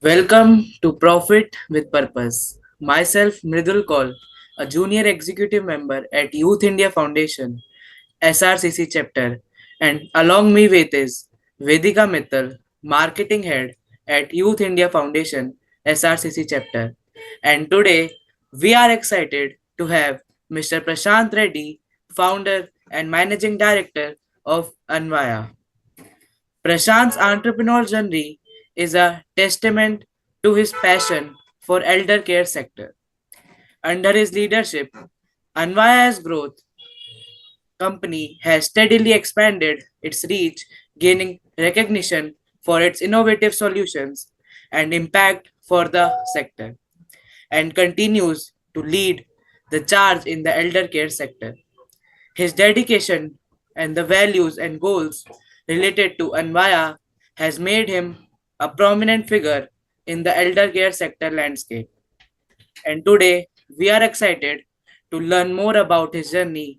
Welcome to Profit with Purpose. Myself, Mridul Kaul, a junior executive member at Youth India Foundation, SRCC chapter, and along me with is Vedika Mittal, marketing head at Youth India Foundation, SRCC chapter. And today we are excited to have Mr. Prashant Reddy, founder and managing director of Anvaya. Prashant's entrepreneurial journey is a testament to his passion for elder care sector. Under his leadership, Anvaya's growth company has steadily expanded its reach, gaining recognition for its innovative solutions and impact for the sector, and continues to lead the charge in the elder care sector. His dedication and the values and goals related to Anvaya has made him a prominent figure in the elder care sector landscape. And today we are excited to learn more about his journey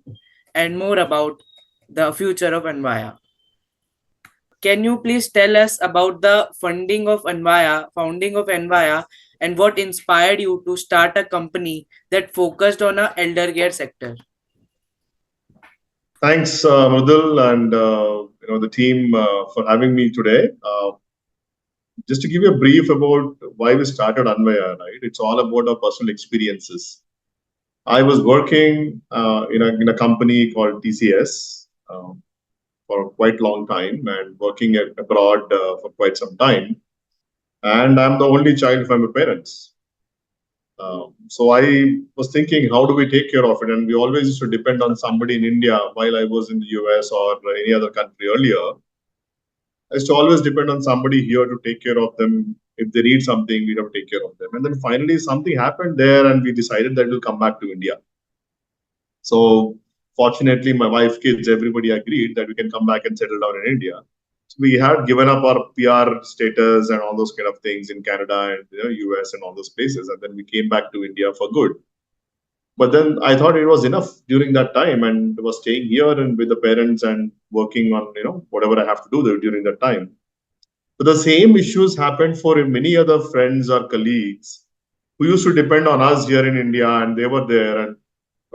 and more about the future of Anvaya. Can you please tell us about the founding of Anvaya, and what inspired you to start a company that focused on a elder care sector? Thanks, Mridul, and the team for having me today. Just to give you a brief about why we started Anvaya, right? It's all about our personal experiences. I was working in a company called TCS for quite long time and working abroad for quite some time. And I'm the only child from my parents. So I was thinking, how do we take care of it? And we always used to depend on somebody in India while I was in the US or any other country earlier. I used to always depend on somebody here to take care of them. If they need something, we have to take care of them. And then finally, something happened there, and we decided that we'll come back to India. So fortunately, my wife, kids, everybody agreed that we can come back and settle down in India. So we had given up our PR status and all those kind of things in Canada and US and all those places, and then we came back to India for good. But then I thought it was enough during that time, and was staying here and with the parents and working on whatever I have to do there during that time. But the same issues happened for many other friends or colleagues who used to depend on us here in India, and they were there, and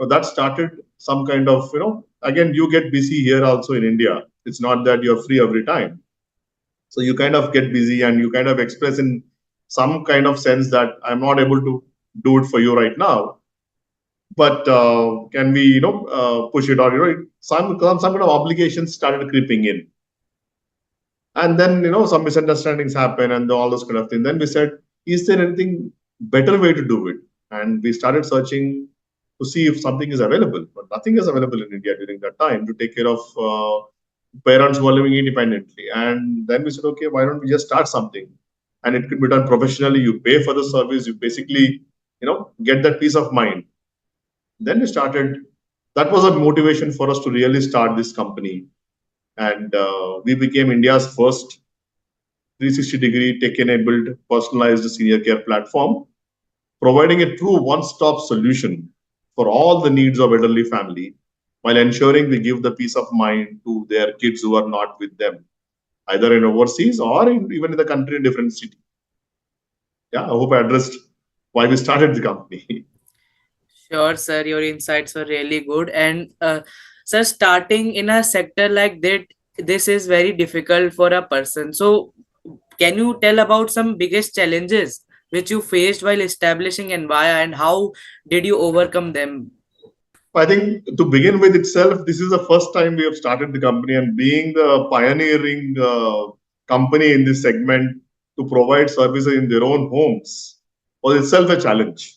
that started some kind of again, you get busy here also in India. It's not that you're free every time, so you kind of get busy and you kind of express in some kind of sense that I'm not able to do it for you right now, but can we push it, or some kind of obligations started creeping in. And then some misunderstandings happen and all those kind of things. Then we said, is there anything better way to do it? And we started searching to see if something is available, but nothing is available in India during that time to take care of parents who are living independently. And then we said, okay, why don't we just start something? And it could be done professionally. You pay for the service. You basically get that peace of mind. Then we started. That was a motivation for us to really start this company, and we became India's first 360-degree tech-enabled personalized senior care platform, providing a true one-stop solution for all the needs of elderly family, while ensuring we give the peace of mind to their kids who are not with them, either in overseas or even in the country in different city. Yeah, I hope I addressed why we started the company. Sure, sir. Your insights were really good. And sir, starting in a sector like that, this is very difficult for a person. So, can you tell about some biggest challenges which you faced while establishing Envaya, and how did you overcome them? I think to begin with itself, this is the first time we have started the company, and being the pioneering company in this segment to provide services in their own homes was itself a challenge,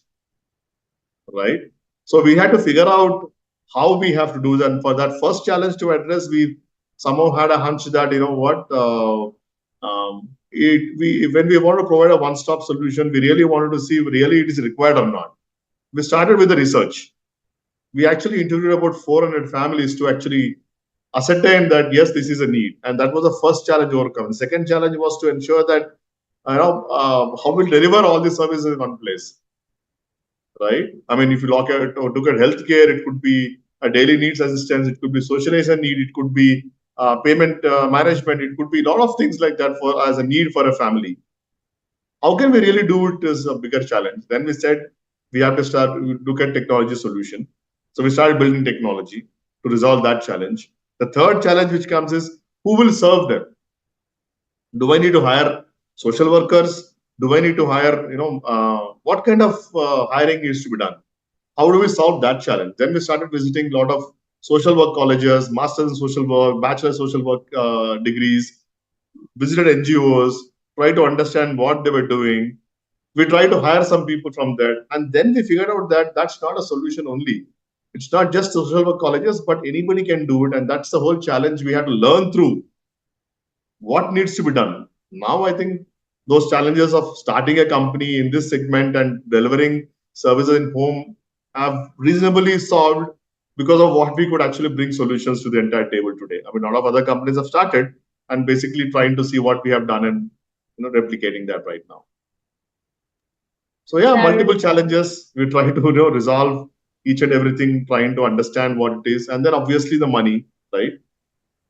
right? So we had to figure out how we have to do that. And for that first challenge to address, we somehow had a hunch that when we want to provide a one-stop solution, we really wanted to see if really it is required or not. We started with the research. We actually interviewed about 400 families to actually ascertain that yes, this is a need, and that was the first challenge overcome. The second challenge was to ensure that how we'll deliver all these services in one place, right? I mean, if you look at healthcare, it could be a daily needs assistance, it could be socialization need, it could be payment management, it could be a lot of things like that for as a need for a family. How can we really do it is a bigger challenge. Then we said we have to start look at technology solution. So we started building technology to resolve that challenge. The third challenge which comes is who will serve them? Do I need to hire social workers? Do I need to hire, what kind of hiring needs to be done? How do we solve that challenge? Then we started visiting a lot of social work colleges, masters in social work, bachelor social work degrees, visited NGOs, try to understand what they were doing. We try to hire some people from there, and then we figured out that that's not a solution only. It's not just social work colleges, but anybody can do it, and that's the whole challenge we had to learn through what needs to be done. Now, I think those challenges of starting a company in this segment and delivering services in home have reasonably solved because of what we could actually bring solutions to the entire table today. I mean, a lot of other companies have started and basically trying to see what we have done and replicating that right now. So yeah, That multiple challenges. We try to resolve each and everything, trying to understand what it is, and then obviously the money, right?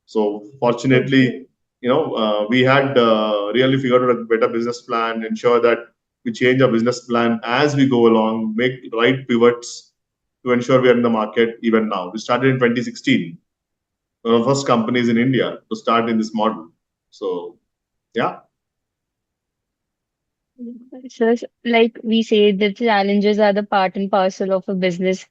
So fortunately, we had really figured out a better business plan, ensure that we change our business plan as we go along, make right pivots to ensure we are in the market even now. We started in 2016, one of the first companies in India to start in this model. So yeah, so, like we say, the challenges are the part and parcel of a business.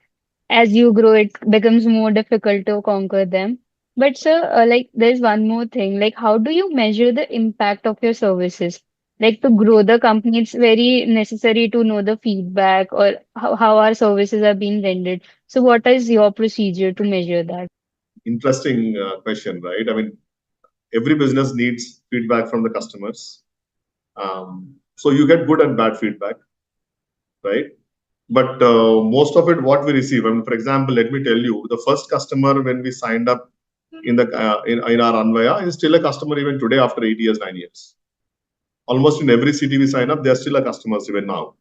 As you grow, it becomes more difficult to conquer them. But sir, like there's one more thing, like how do you measure the impact of your services? Like to grow the company, it's very necessary to know the feedback or how our services are being rendered. So what is your procedure to measure that? interesting question, right? I mean, every business needs feedback from the customers. So you get good and bad feedback, right? But most of it, what we receive, I mean, for example, let me tell you, the first customer when we signed up in our Anvaya is still a customer even today after 8 years, 9 years. Almost in every city we sign up, they're still a customers even now.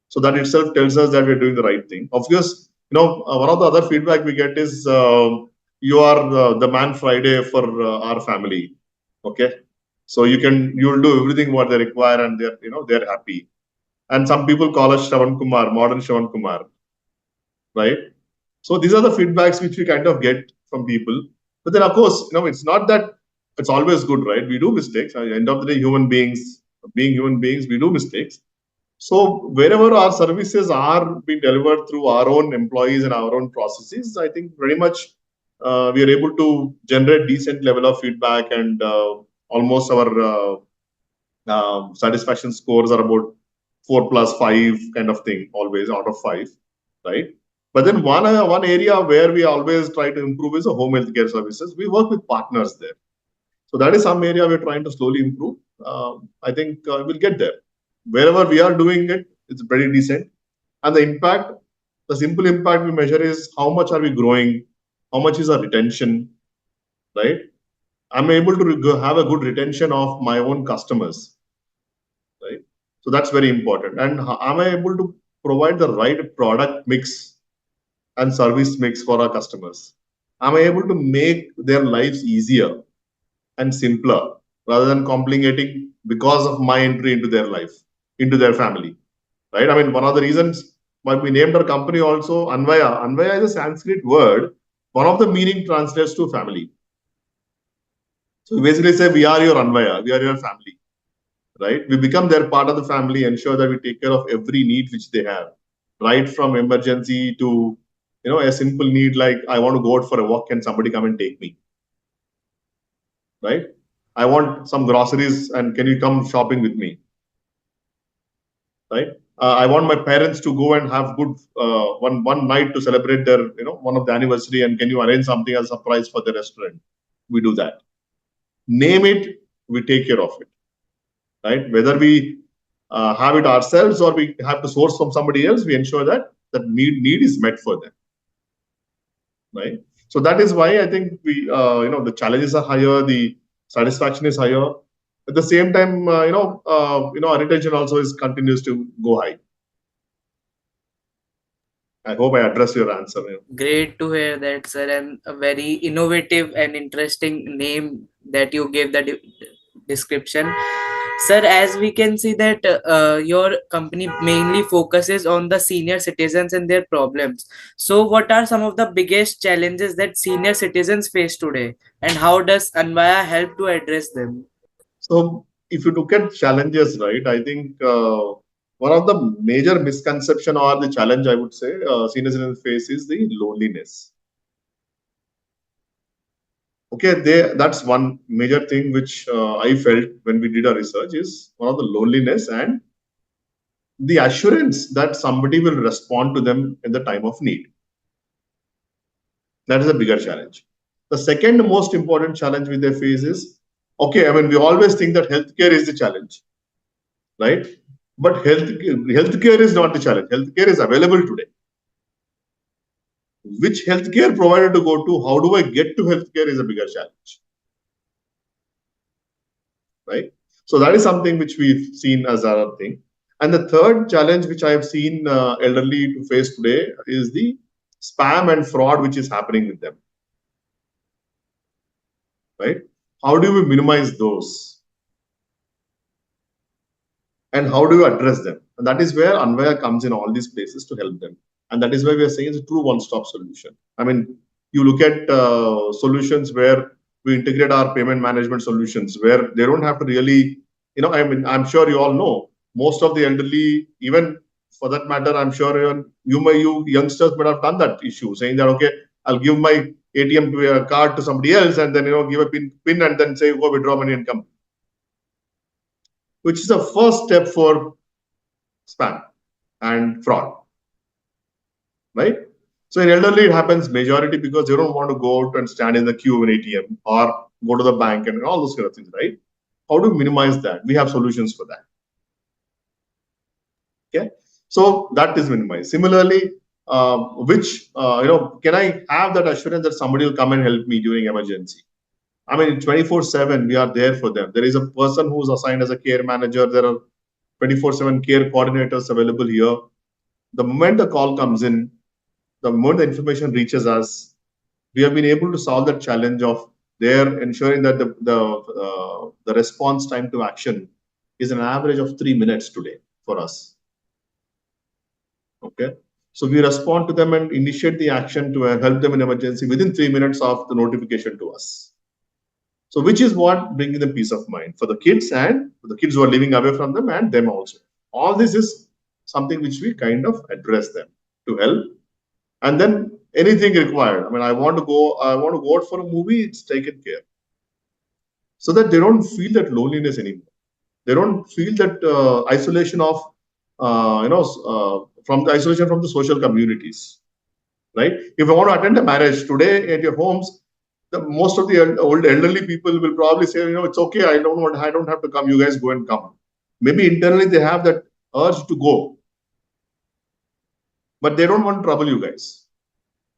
So that itself tells us that we're doing the right thing. Of course, one of the other feedback we get is you are the man Friday for our family. Okay, so you'll do everything what they require, and they're happy. And some people call us Shravan Kumar, modern Shravan Kumar, right? So these are the feedbacks which we kind of get from people. But then, of course, it's not that it's always good, right? We do mistakes. At the end of the day, being human beings, we do mistakes. So wherever our services are being delivered through our own employees and our own processes, I think pretty much we are able to generate decent level of feedback, and almost our satisfaction scores are about 4+5 kind of thing, always out of 5, right? But then one area where we always try to improve is the home healthcare services. We work with partners there, so that is some area we're trying to slowly improve. I think we'll get there. Wherever we are doing it, it's pretty decent. And the simple impact we measure is how much are we growing, how much is our retention, right? I'm able to have a good retention of my own customers, right? So that's very important. And am I able to provide the right product mix and service mix for our customers? Am I able to make their lives easier and simpler rather than complicating because of my entry into their life, into their family, right? I mean, one of the reasons why we named our company also Anvaya. Anvaya is a Sanskrit word. One of the meaning translates to family. So we basically say we are your Anvaya, we are your family, right? We become their part of the family, ensure that we take care of every need which they have, right from emergency to a simple need like I want to go out for a walk, can somebody come and take me, right? I want some groceries and can you come shopping with me, right? I want my parents to go and have good one night to celebrate their one of the anniversary, and can you arrange something as a surprise for the restaurant? We do that. Name it, we take care of it, right? Whether we have it ourselves or we have to source from somebody else, we ensure that that need is met for them, right? So that is why I think we the challenges are higher, the satisfaction is higher. At the same time, our retention also is continues to go high. I hope I address your answer. Great to hear that, sir, and a very innovative and interesting name that you gave the description. Sir, as we can see that your company mainly focuses on the senior citizens and their problems. So, what are some of the biggest challenges that senior citizens face today, and how does Anvaya help to address them? So if you look at challenges, right, I think one of the major misconception or the challenge I would say senior citizens face is the loneliness. Okay, that's one major thing which I felt when we did our research is one of the loneliness and the assurance that somebody will respond to them in the time of need. That is a bigger challenge. The second most important challenge which they face is, okay, I mean, we always think that healthcare is the challenge, right? But healthcare is not the challenge. Healthcare is available today. Which healthcare provider to go to? How do I get to healthcare is a bigger challenge, right? So that is something which we've seen as our thing. And the third challenge which I have seen elderly to face today is the spam and fraud which is happening with them, right? How do we minimize those? And how do you address them? And that is where Anvaya comes in all these places to help them. And that is why we are saying it's a true one-stop solution. I mean, you look at solutions where we integrate our payment management solutions, where they don't have to really, I mean, I'm sure you all know most of the elderly, even for that matter, I'm sure you youngsters might have done that issue, saying that okay, I'll give my ATM to a card to somebody else, and then give a pin, and then say go withdraw money and come, which is the first step for spam and fraud, right? So in elderly, it happens majority because they don't want to go out and stand in the queue of an ATM or go to the bank and all those kind of things, right? How do we minimize that? We have solutions for that. Okay, so that is minimized. Similarly, can I have that assurance that somebody will come and help me during emergency? I mean, 24/7, we are there for them. There is a person who's assigned as a care manager. There are 24/7 care coordinators available here. The moment the call comes in, the moment the information reaches us, we have been able to solve that challenge of there ensuring that the response time to action is an average of 3 minutes today for us. Okay, so we respond to them and initiate the action to help them in emergency within 3 minutes of the notification to us. So which is what bringing them peace of mind for the kids and for the kids who are living away from them and them also. All this is something which we kind of address them to help. And then anything required. I mean, I want to go out for a movie, it's taken care. So that they don't feel that loneliness anymore. They don't feel that isolation of, from the isolation from the social communities, right? If you want to attend a marriage today at your homes, most of the old elderly people will probably say, it's okay, I don't have to come, you guys go and come. Maybe internally they have that urge to go, but they don't want to trouble you guys.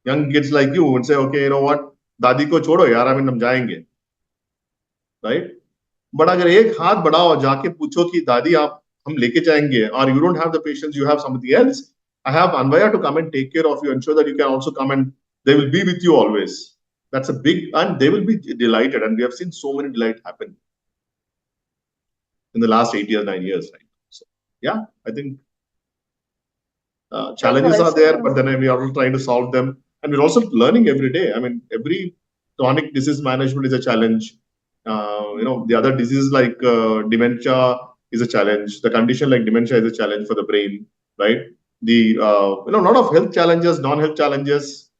Young kids like you would say, okay, you know what, दादी को छोड़ो यार, I mean, हम जाएंगे, right? But अगर एक हाथ बढ़ाओ जाके पूछो कि दादी आप हम लेके जाएंगे, or you don't have the patience, you have somebody else, I have Anvaya to come and take care of you, ensure that you can also come and they will be with you always. That's a big, and they will be delighted. And we have seen so many delight happen in the last 8 years, 9 years, right? So yeah, I think Like challenges are there, but also, then we are all trying to solve them, and we're also learning every day. I mean, every chronic disease management is a challenge. The other diseases like dementia is a challenge. The condition like dementia is a challenge for the brain, right? The a lot of health challenges, non-health challenges,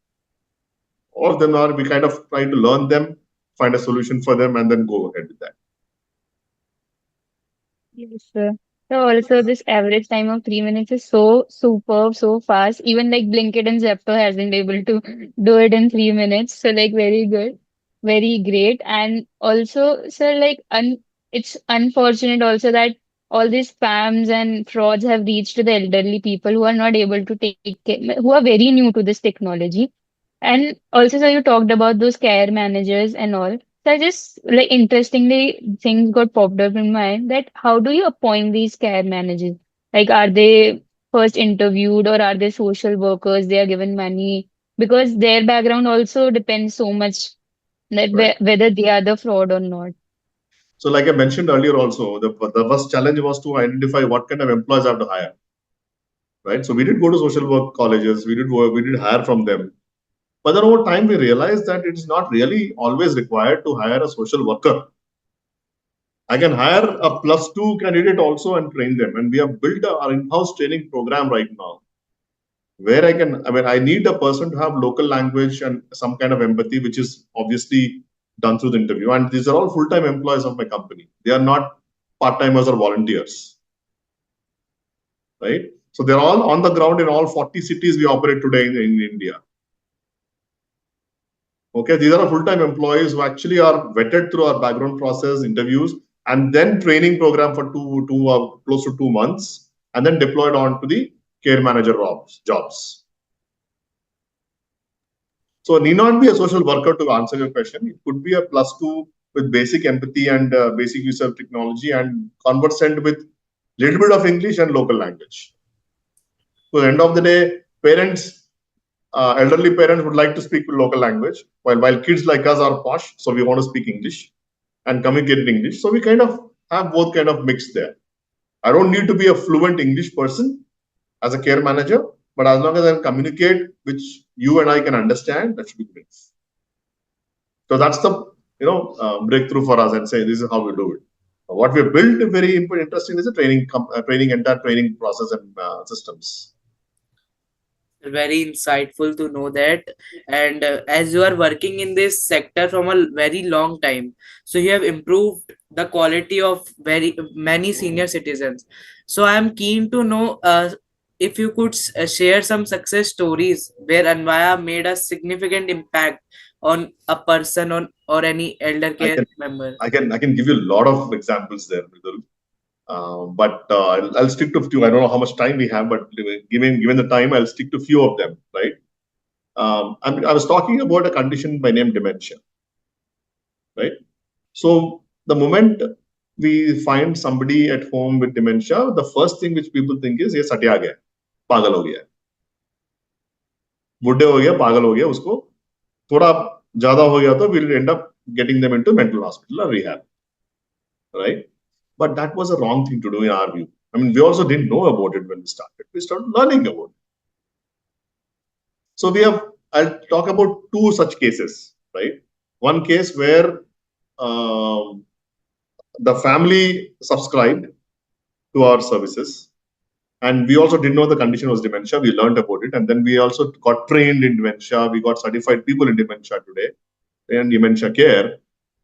all of them are we kind of trying to learn them, find a solution for them, and then go ahead with that. yes, sir. So also this average time of 3 minutes is so superb, so fast. Even like Blinkit and Zepto hasn't able to do it in 3 minutes. So like very good, very great. And also, sir, like it's unfortunate also that all these spams and frauds have reached to the elderly people who are not able to take care, who are very new to this technology. And also, so you talked about those care managers and all. So I just like interestingly things got popped up in my mind that how do you appoint these care managers? Like, are they first interviewed or are they social workers? They are given money because their background also depends so much that Right. whether they are the fraud or not. So like I mentioned earlier also, the first challenge was to identify what kind of employees I have to hire, right? So we did go to social work colleges, we did hire from them. But then over time, we realized that it is not really always required to hire a social worker. I can hire a +2 candidate also and train them. And we have built our in-house training program right now, where I need a person to have local language and some kind of empathy, which is obviously done through the interview. And these are all full-time employees of my company. They are not part-timers or volunteers, right? So they're all on the ground in all 40 cities we operate today in India. Okay, these are full-time employees who actually are vetted through our background process, interviews, and then training program for close to 2 months, and then deployed on to the care manager jobs. So need not be a social worker to answer your question. It could be a +2 with basic empathy and basic use of technology and conversant with little bit of English and local language. So at the end of the day, elderly parents would like to speak local language, while kids like us are posh, so we want to speak English and communicate in English. So we kind of have both kind of mixed there. I don't need to be a fluent English person as a care manager, but as long as I can communicate, which you and I can understand, that should be great. So that's the breakthrough for us, and say this is how we do it. What we have built very interesting is a entire training process and systems. Very insightful to know that. And as you are working in this sector from a very long time, so you have improved the quality of very many senior citizens. So I am keen to know if you could share some success stories where Anvaya made a significant impact on a person on or any elder I care can member. I can give you a lot of examples there, Mridul. But I'll stick to few. I don't know how much time we have, but given the time, I'll stick to few of them. Right. I was talking about a condition by name dementia. Right. So the moment we find somebody at home with dementia, the first thing which people think is, ये सटिया गया, पागल हो गया, बुढ़े हो गया, पागल हो गया, उसको थोड़ा ज्यादा हो गया तो we'll end up getting them into mental hospital or rehab, right? But that was a wrong thing to do in our view. I mean, we also didn't know about it when we started. We started learning about it. So I'll talk about two such cases, right? One case where um, the family subscribed to our services, and we also didn't know the condition was dementia. We learned about it, and then we also got trained in dementia. We got certified people in dementia today, and dementia care.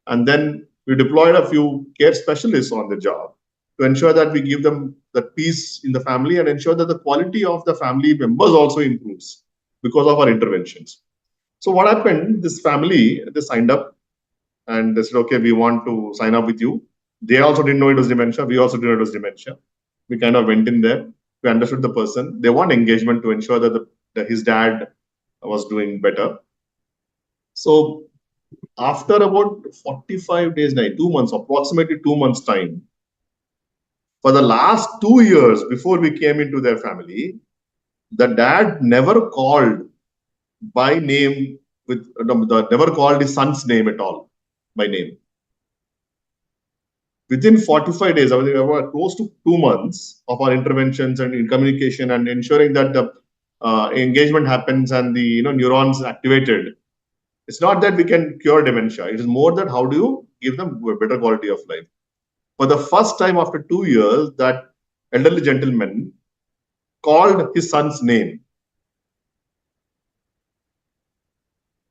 And then we deployed a few care specialists on the job to ensure that we give them that peace in the family and ensure that the quality of the family members also improves because of our interventions. So what happened, this family, they signed up and they said, okay, we want to sign up with you. They also didn't know it was dementia. We also didn't know it was dementia. We kind of went in there. We understood the person. They want engagement to ensure that his dad was doing better. So after about 45 days, 2 months, approximately 2 months time, for the last 2 years before we came into their family, the dad never called by name never called his son's name at all by name. Within 45 days, I mean, we were close to 2 months of our interventions and in communication and ensuring that the engagement happens and the neurons activated. It's not that we can cure dementia. It is more that how do you give them a better quality of life. For the first time after 2 years, that elderly gentleman called his son's name.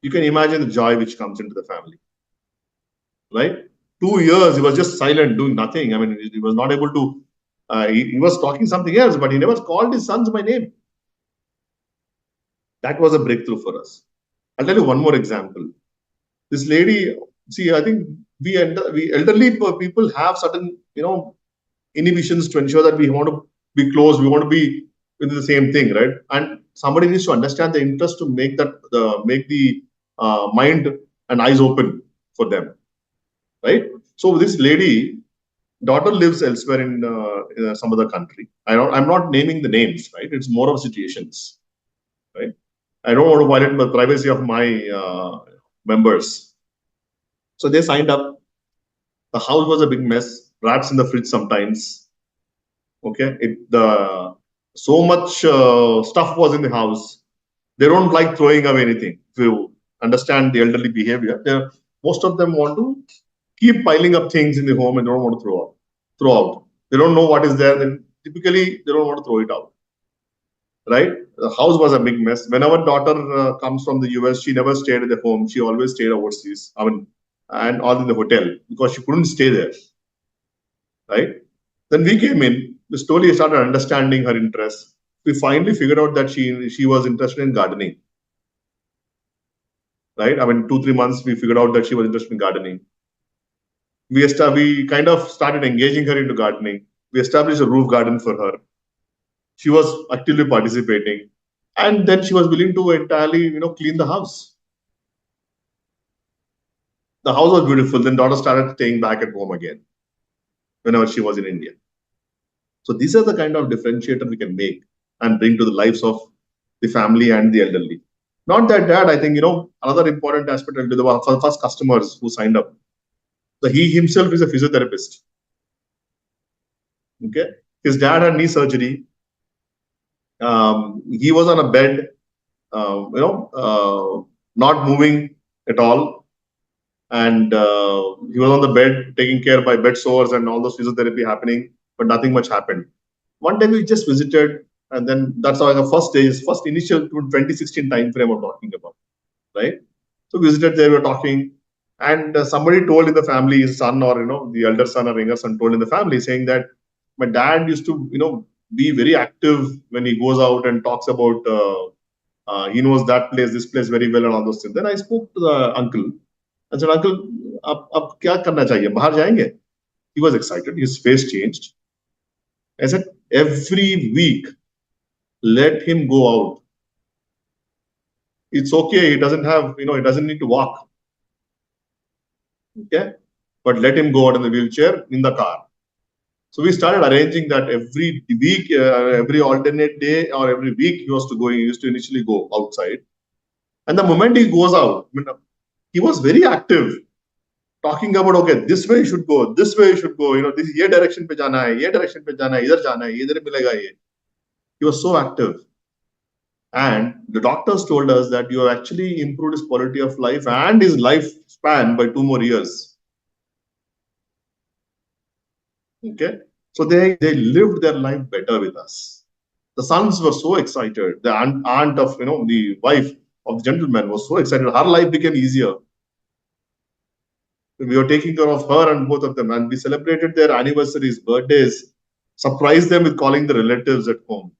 You can imagine the joy which comes into the family, right? 2 years, he was just silent, doing nothing. I mean, he was not able to, he was talking something else, but he never called his sons by name. That was a breakthrough for us. I'll tell you one more example. This lady, see, I think we elderly people have certain, inhibitions to ensure that we want to be close, we want to be into the same thing, right? And somebody needs to understand the interest to make the mind and eyes open for them, right? So this lady, daughter lives elsewhere in some other country. I'm not naming the names, right? It's more of situations, right? I don't want to violate the privacy of my members. So they signed up. The house was a big mess. Rats in the fridge sometimes. Okay, the so much stuff was in the house. They don't like throwing away anything. If you understand the elderly behavior, most of them want to keep piling up things in the home and don't want to throw out. They don't know what is there. Then typically they don't want to throw it out. Right? The house was a big mess. When our daughter comes from the US, she never stayed at the home. She always stayed overseas. I mean, and all in the hotel because she couldn't stay there. Right? Then we came in. We slowly started understanding her interests. We finally figured out that she was interested in gardening. Right? I mean, 2-3 months we figured out that she was interested in gardening. We kind of started engaging her into gardening. We established a roof garden for her. She was actively participating, and then she was willing to entirely, clean the house. The house was beautiful. Then daughter started staying back at home again whenever she was in India. So these are the kind of differentiator we can make and bring to the lives of the family and the elderly. Not that I think another important aspect to the first customers who signed up. So he himself is a physiotherapist. Okay, his dad had knee surgery. He was on a bed, not moving at all, and he was on the bed taking care by bed sores and all those physiotherapy happening, but nothing much happened. One day we just visited, and then that's our first days, first initial 2016 time frame I'm talking about, right? So we visited there, we were talking, and somebody told in the family, his son or the elder son or younger son told in the family saying that my dad used to be very active when he goes out and talks about he knows that place, this place very well and all those things. Then I spoke to the uncle and said, Uncle, ab kya karna chahiye? Bahar jayenge? He was excited. His face changed. I said, every week, let him go out. It's okay. He doesn't have, he doesn't need to walk. Okay. But let him go out in the wheelchair in the car. So we started arranging that every week, every alternate day or every week he used to initially go outside. And the moment he goes out, he was very active, talking about, okay, this way you should go, this way you should go, this ye direction pe jana hai, ye direction pe jana hai, idhar jana hai, idhar milega ye. He was so active. And the doctors told us that you have actually improved his quality of life and his lifespan by 2 more years. Okay. So they lived their life better with us. The sons were so excited. The aunt of the wife of the gentleman was so excited. Her life became easier. We were taking care of her and both of them, and we celebrated their anniversaries, birthdays, surprised them with calling the relatives at home.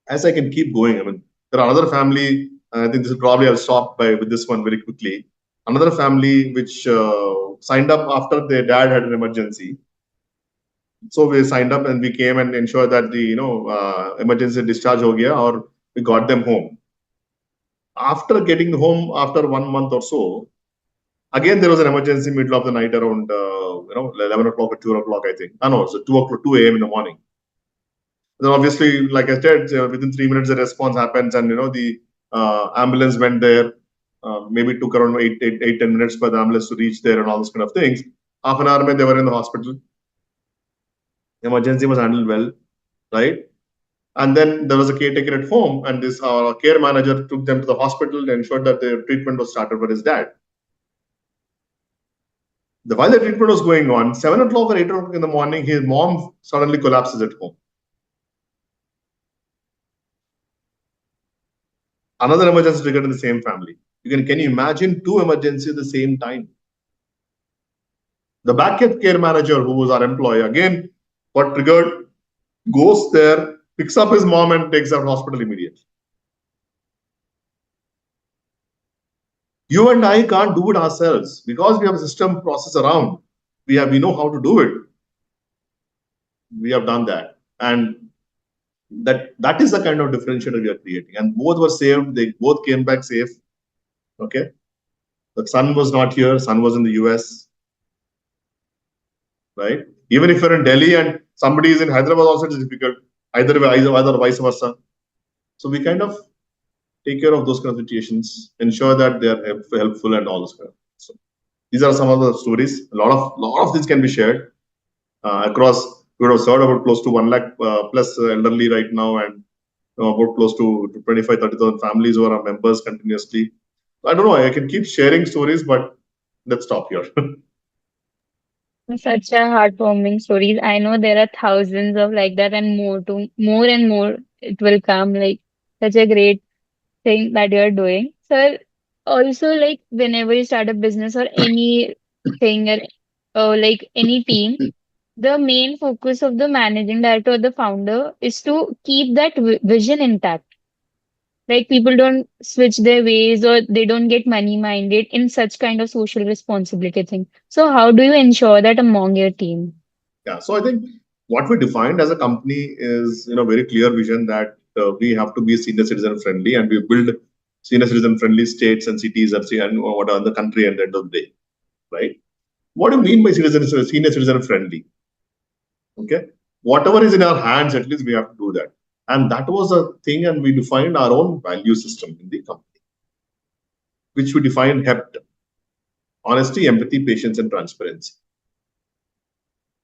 As I can keep going, I mean, there are other family. I think this is probably I'll stop with this one very quickly. Another family which signed up after their dad had an emergency. So we signed up and we came and ensured that the emergency discharge ho gaya, or we got them home. After getting home after 1 month or so, again there was an emergency middle of the night around 11 o'clock or 2 o'clock, I think. No, it's 2 a.m. in the morning. Then obviously, like I said, within 3 minutes the response happens, and the ambulance went there. Maybe took around 10 minutes for the ambulance to reach there and all those kind of things. Half an hour they were in the hospital. Emergency was handled well, right? And then there was a caretaker at home, and this care manager took them to the hospital and ensured that the treatment was started for his dad. While the treatment was going on, 7 o'clock or 8 o'clock in the morning, his mom suddenly collapses at home. Another emergency triggered in the same family. Can you imagine 2 emergencies at the same time? The backup care manager, who was our employee, again, got triggered, goes there, picks up his mom and takes her to hospital immediately. You and I can't do it ourselves because we have a system process around. We know how to do it. We have done that. And that is the kind of differentiator we are creating. And both were saved. They both came back safe. Okay. The son was not here. Son was in the US. Right. Even if you're in Delhi and somebody is in Hyderabad, also it's difficult. Either vice versa. So we kind of take care of those kind of situations, ensure that they are helpful and all those kind of things. So These are some of the stories. A lot of things can be shared across. We would have served about close to 1 lakh plus elderly right now, and about close to 25-30,000 families who are our members continuously. I don't know. I can keep sharing stories, but let's stop here. Such a heartwarming stories. I know there are thousands of like that and more and more it will come. Like such a great thing that you're doing. Sir, also like whenever you start a business or anything or like any team, the main focus of the managing director or the founder is to keep that vision intact. Like people don't switch their ways or they don't get money minded in such kind of social responsibility thing. So how do you ensure that among your team? Yeah. So I think what we defined as a company is, very clear vision that we have to be senior citizen friendly, and we build senior citizen friendly states and cities and what are the country at the end of the day, right? What do you mean by senior citizen friendly? Okay. Whatever is in our hands, at least we have to do that. And that was a thing, and we defined our own value system in the company, which we defined HEPT: honesty, empathy, patience, and transparency.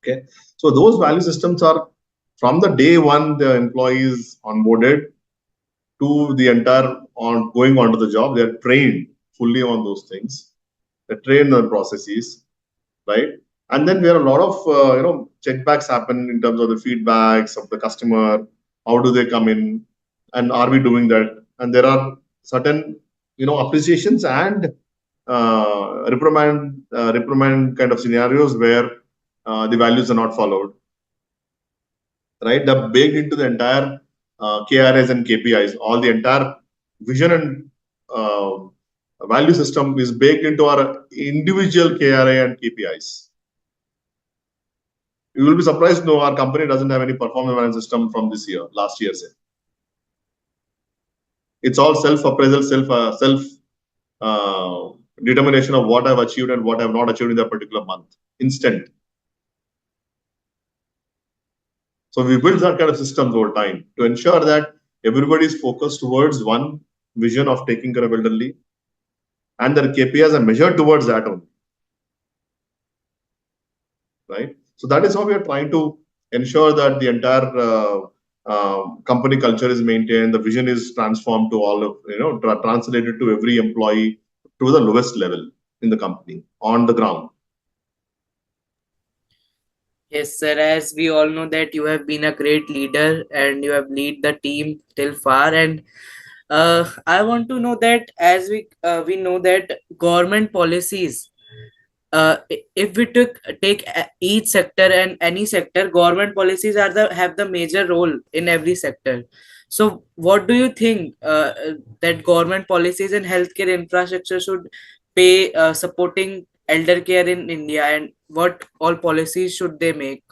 Okay. So those value systems are from the day one the employees onboarded to the entire on going onto the job. They're trained fully on those things. They're trained on processes, right? And then there are a lot of checkbacks happen in terms of the feedbacks of the customer. How do they come in, and are we doing that? And there are certain appreciations and reprimand kind of scenarios where the values are not followed, right? They're baked into the entire KRAs and KPIs. All the entire vision and value system is baked into our individual KRA and KPIs. You will be surprised. No, our company doesn't have any performance management system from this year, last year. Say. It's all self-appraisal, self determination of what I've achieved and what I've not achieved in that particular month. Instant. So we build that kind of systems over time to ensure that everybody is focused towards one vision of taking care of elderly, and their KPIs are measured towards that only, right? So that is how we are trying to ensure that the entire company culture is maintained, the vision is transformed to all of translated to every employee to the lowest level in the company on the ground. Yes, sir. As we all know that you have been a great leader and you have lead the team till far. And I want to know that as we know that government policies, if we take each sector and any sector, government policies are the have the major role in every sector. So what do you think that government policies and healthcare infrastructure should pay supporting elder care in India, and what all policies should they make?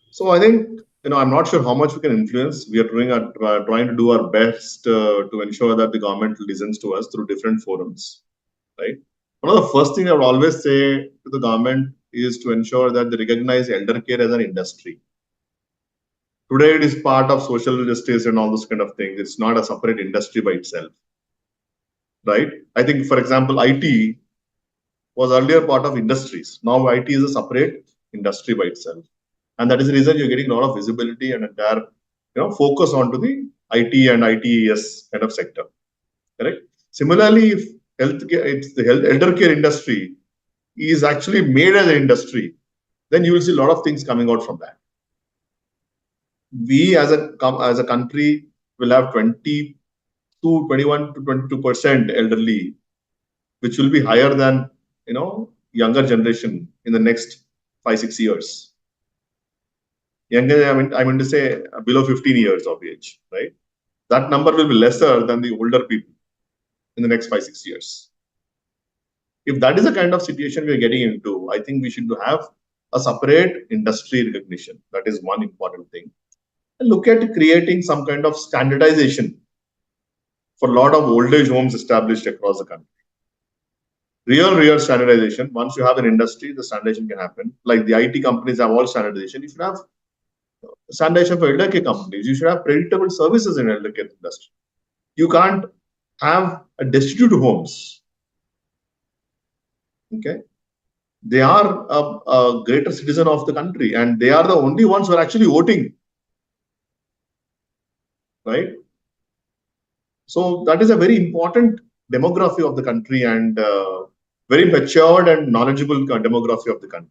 So I think I'm not sure how much we can influence. We are trying to do our best to ensure that the government listens to us through different forums, right? One of the first thing I would always say to the government is to ensure that they recognize elder care as an industry. Today, it is part of social justice and all those kind of things. It's not a separate industry by itself, right? I think, for example, IT was earlier part of industries. Now, IT is a separate industry by itself, and that is the reason you're getting a lot of visibility and entire, focus onto the IT and ITES kind of sector. Correct. Similarly, if elder care industry is actually made as an industry, then you will see a lot of things coming out from that. We as a country will have 21 to 22% elderly, which will be higher than younger generation in the next 5-6 years. Younger, I mean to say below 15 years of age, right? That number will be lesser than the older people in the next 5-6 years. If that is the kind of situation we are getting into, I think we should have a separate industry recognition. That is one important thing. And look at creating some kind of standardization for a lot of old age homes established across the country. Real standardization. Once you have an industry, the standardization can happen. Like the IT companies have all standardization. You should have standardization for elder care companies. You should have predictable services in elder care industry. You can't have a destitute homes. Okay. They are a greater citizen of the country, and they are the only ones who are actually voting, right? So that is a very important demography of the country, and very matured and knowledgeable demography of the country.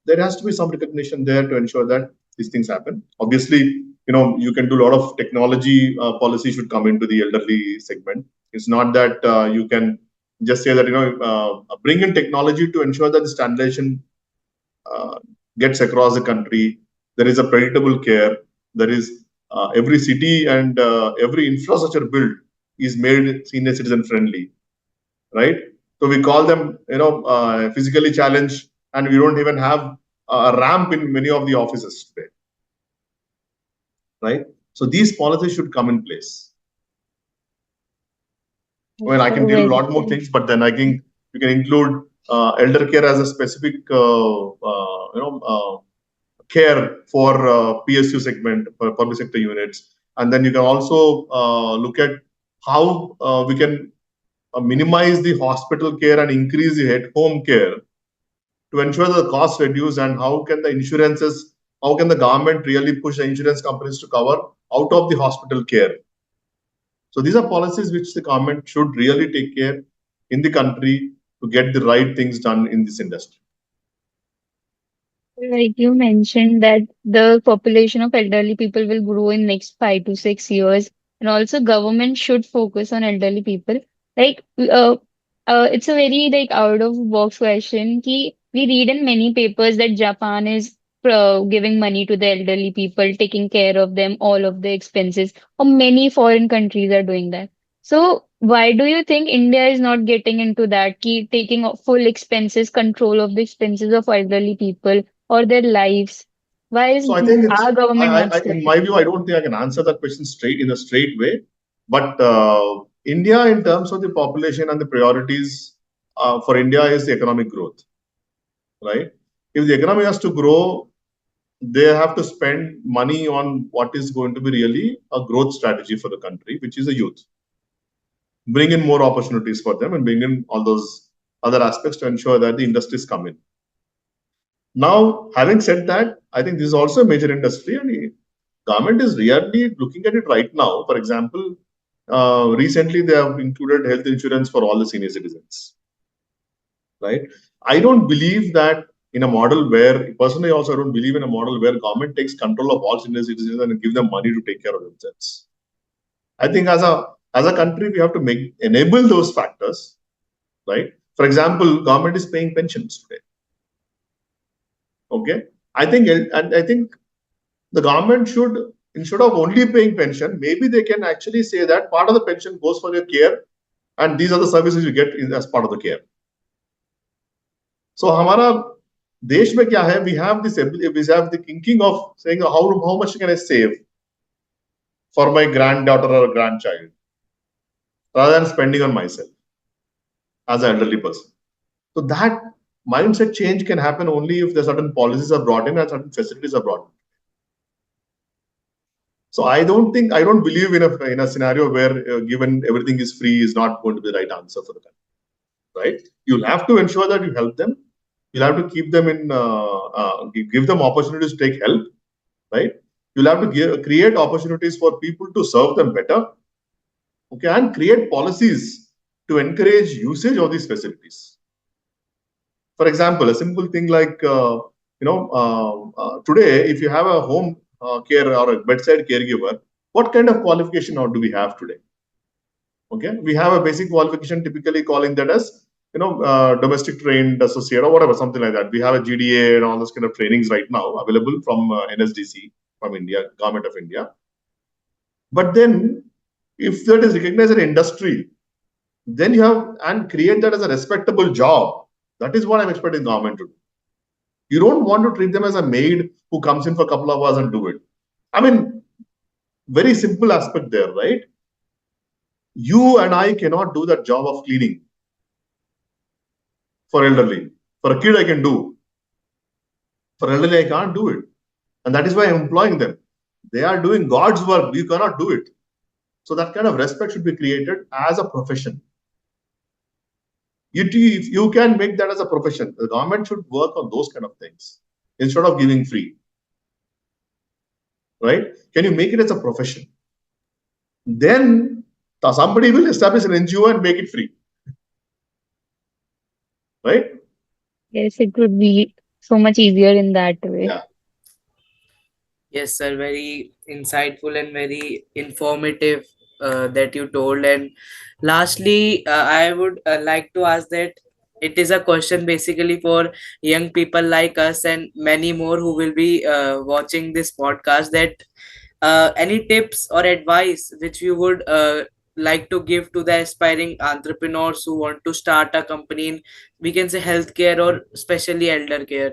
There has to be some recognition there to ensure that these things happen. Obviously, you can do a lot of technology policy should come into the elderly segment. It's not that you can just say that bring in technology to ensure that the standardization uh, gets across the country. There is a predictable care. There is every city and every infrastructure built is made senior citizen friendly, right? So we call them, physically challenged, and we don't even have a ramp in many of the offices today, right? So these policies should come in place. Well, I So can tell a very lot more true. things, but then I think you can include elder care as a specific, care for PSU segment, for public sector units. And then you can also look at how we can minimize the hospital care and increase the at-home care to ensure that the costs reduce, and how can the government really push the insurance companies to cover out of the hospital care. So these are policies which the government should really take care in the country to get the right things done in this industry. Like you mentioned that the population of elderly people will grow in next 5 to 6 years, and also government should focus on elderly people. Like, it's a very like out of box question. Ki we read in many papers that Japan is giving money to the elderly people, taking care of them, all of the expenses, or many foreign countries are doing that. So why do you think India is not getting into that? Ki taking full expenses, control of the expenses of elderly people or their lives? Why is So I think our government not in stepping? my view, I don't think I can answer that question straight in a straight way. But India, in terms of the population and the priorities for India, is the economic growth, right? If the economy has to grow, they have to spend money on what is going to be really a growth strategy for the country, which is the youth. Bring in more opportunities for them and bring in all those other aspects to ensure that the industries come in. Now, having said that, I think this is also a major industry, and the government is really looking at it right now. For example, recently they have included health insurance for all the senior citizens, right? I don't believe that in a model where, personally, also I don't believe in a model where government takes control of all senior citizens and give them money to take care of themselves. I think as a country, we have to enable those factors, right? For example, government is paying pensions today. Okay, I think the government should, instead of only paying pension, maybe they can actually say that part of the pension goes for your care, and these are the services you get as part of the care. So हमारा देश में क्या है? We have the thinking of saying how much can I save for my granddaughter or grandchild rather than spending on myself as an elderly person. So that mindset change can happen only if the certain policies are brought in and certain facilities are brought in. So I don't believe in a scenario where given everything is free is not going to be the right answer for the country, right? You'll have to ensure that you help them. You'll have to keep them give them opportunities to take help, right? You'll have to create opportunities for people to serve them better, okay, and create policies to encourage usage of these facilities. For example, a simple thing like today, if you have a home care or a bedside caregiver, what kind of qualification do we have today? Okay, we have a basic qualification, typically calling that as domestic trained associate or whatever, something like that. We have a GDA and all those kind of trainings right now available from NSDC, from India, Government of India. But then, if that is recognized as an industry, then you have and create that as a respectable job. That is what I'm expecting government to do. You don't want to treat them as a maid who comes in for a couple of hours and do it. I mean, very simple aspect there, right? You and I cannot do that job of cleaning for elderly. For a kid, I can do. For elderly, I can't do it. And that is why I'm employing them. They are doing God's work. We cannot do it. So that kind of respect should be created as a profession. You can make that as a profession. The government should work on those kind of things instead of giving free, right? Can you make it as a profession? Then somebody will establish an NGO and make it free, right? Yes, it would be so much easier in that way. Yeah. Yes, sir. Very insightful and very informative that you told. And lastly, I would like to ask that it is a question basically for young people like us and many more who will be watching this podcast. That any tips or advice which you would like to give to the aspiring entrepreneurs who want to start a company in, we can say, healthcare or especially elder care.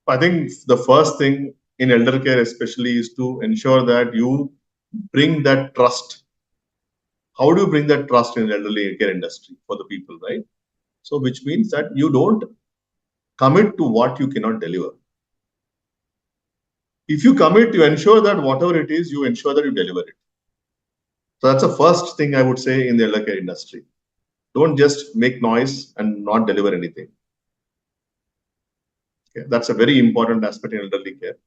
I think the first thing in elder care, especially, is to ensure that you bring that trust. How do you bring that trust in elderly care industry for the people, right? So, which means that you don't commit to what you cannot deliver. If you commit, you ensure that whatever it is, you ensure that you deliver it. So that's the first thing I would say in the elder care industry. Don't just make noise and not deliver anything. Okay? That's a very important aspect in elderly care.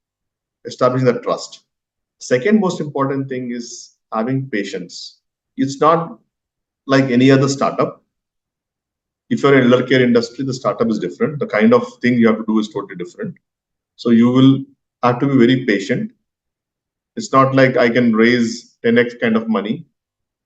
Establishing that trust. Second most important thing is having patience. It's not like any other startup. If you're in elder care industry, the startup is different. The kind of thing you have to do is totally different. So you will have to be very patient. It's not like I can raise 10x kind of money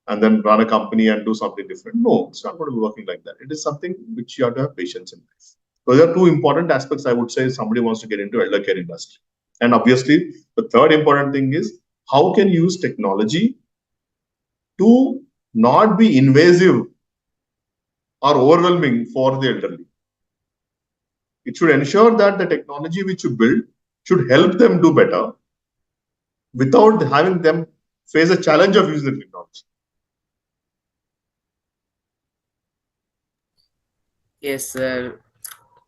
and then run a company and do something different. No, it's not going to be working like that. It is something which you have to have patience in place. So there are two important aspects I would say if somebody wants to get into elder care industry. And obviously, the third important thing is how can you use technology to not be invasive or overwhelming for the elderly. It should ensure that the technology which you build should help them do better without having them face a challenge of using the technology. Yes, sir.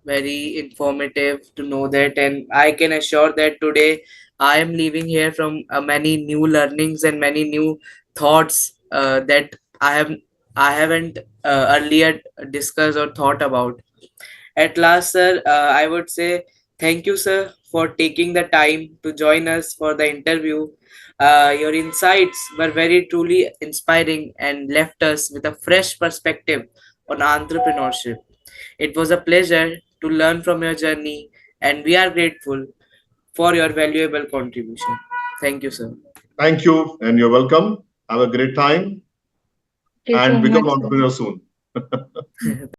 Very informative to know that, and I can assure that today I am leaving here from many new learnings and many new thoughts that I haven't earlier discussed or thought about. At last, sir, I would say thank you, sir, for taking the time to join us for the interview. Your insights were very truly inspiring and left us with a fresh perspective on entrepreneurship. It was a pleasure to learn from your journey, and we are grateful for your valuable contribution. Thank you, sir. Thank you, and you're welcome. Have a great time Thank you so and become much, an sir. entrepreneur soon. Thank